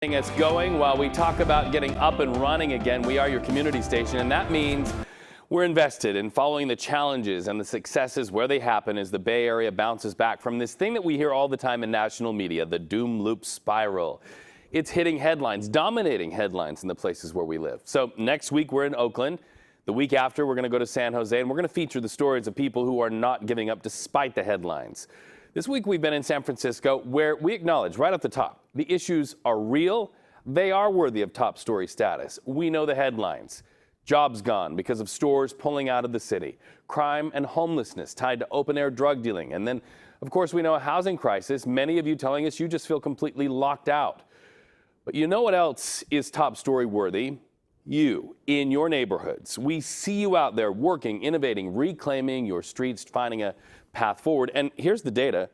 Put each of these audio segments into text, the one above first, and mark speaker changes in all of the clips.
Speaker 1: Us going while we talk about getting up and running again. We are your community station, and that means we're invested in following the challenges and the successes where they happen as the Bay Area bounces back from this thing that we hear all the time in national media, the doom loop spiral. It's hitting headlines, dominating headlines in the places where we live. So next week we're in Oakland. The week after we're going to go to San Jose, and we're going to feature the stories of people who are not giving up despite the headlines. This week we've been in San Francisco, where we acknowledge right at the top, the issues are real. They are worthy of top story status. We know the headlines. Jobs gone because of stores pulling out of the city. Crime and homelessness tied to open-air drug dealing. And then, of course, we know a housing crisis. Many of you telling us you just feel completely locked out. But you know what else is top story worthy? You, in your neighborhoods. We see you out there working, innovating, reclaiming your streets, finding a path forward. And here's the data.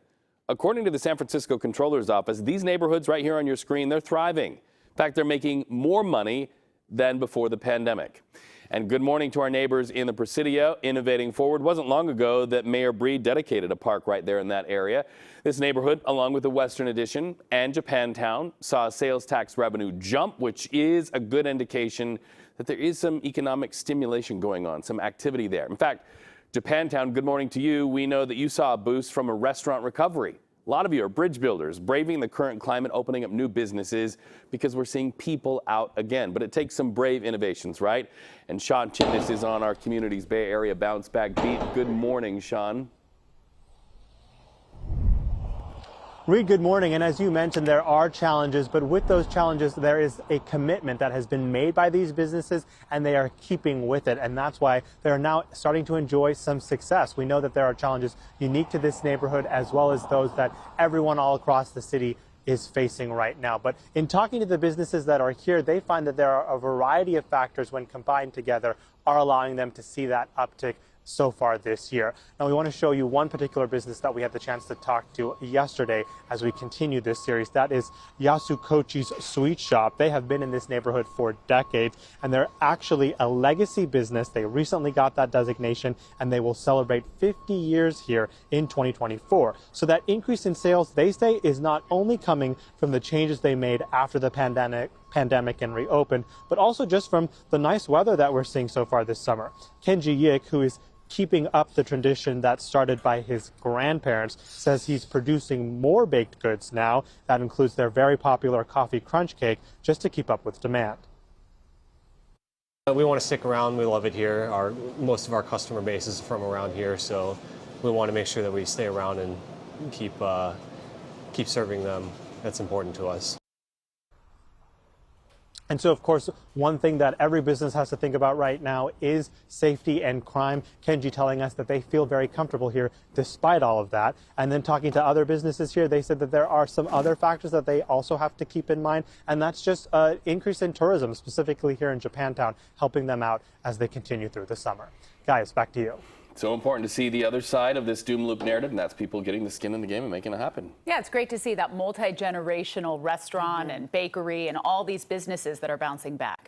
Speaker 1: According to the San Francisco Comptroller's Office, these neighborhoods right here on your screen, they're thriving. In fact, they're making more money than before the pandemic. And good morning to our neighbors in the Presidio, innovating forward. Wasn't long ago that Mayor Breed dedicated a park right there in that area. This neighborhood, along with the Western Addition and Japantown, saw sales tax revenue jump, which is a good indication that there is some economic stimulation going on, some activity there. In fact, Japantown, good morning to you. We know that you saw a boost from a restaurant recovery. A lot of you are bridge builders, braving the current climate, opening up new businesses because we're seeing people out again. But it takes some brave innovations, right? And Shawn Chitnis is on our community's Bay Area Bounce Back Beat. Good morning, Shawn.
Speaker 2: Reed, good morning. And as you mentioned, there are challenges, but with those challenges, there is a commitment that has been made by these businesses, and they are keeping with it. And that's why they're now starting to enjoy some success. We know that there are challenges unique to this neighborhood, as well as those that everyone all across the city is facing right now. But in talking to the businesses that are here, they find that there are a variety of factors when combined together are allowing them to see that uptick so far this year. Now we want to show you one particular business that we had the chance to talk to yesterday as we continue this series. That is Yasukochi's Sweet Shop. They have been in this neighborhood for decades, and they're actually a legacy business. They recently got that designation, and they will celebrate 50 years here in 2024. So that increase in sales, they say, is not only coming from the changes they made after the pandemic and reopened, but also just from the nice weather that we're seeing so far this summer. Kenji Yik, who is keeping up the tradition that started by his grandparents, says he's producing more baked goods now. That includes their very popular coffee crunch cake, just to keep up with demand.
Speaker 3: We want to stick around. We love it here. Most of our customer base is from around here, so we want to make sure that we stay around and keep serving them. That's important to us.
Speaker 2: And so, of course, one thing that every business has to think about right now is safety and crime. Kenji telling us that they feel very comfortable here despite all of that. And then talking to other businesses here, they said that there are some other factors that they also have to keep in mind. And that's just an increase in tourism, specifically here in Japantown, helping them out as they continue through the summer. Guys, back to you.
Speaker 1: So important to see the other side of this doom loop narrative, and that's people getting the skin in the game and making it happen.
Speaker 4: Yeah, it's great to see that multi-generational restaurant and bakery and all these businesses that are bouncing back.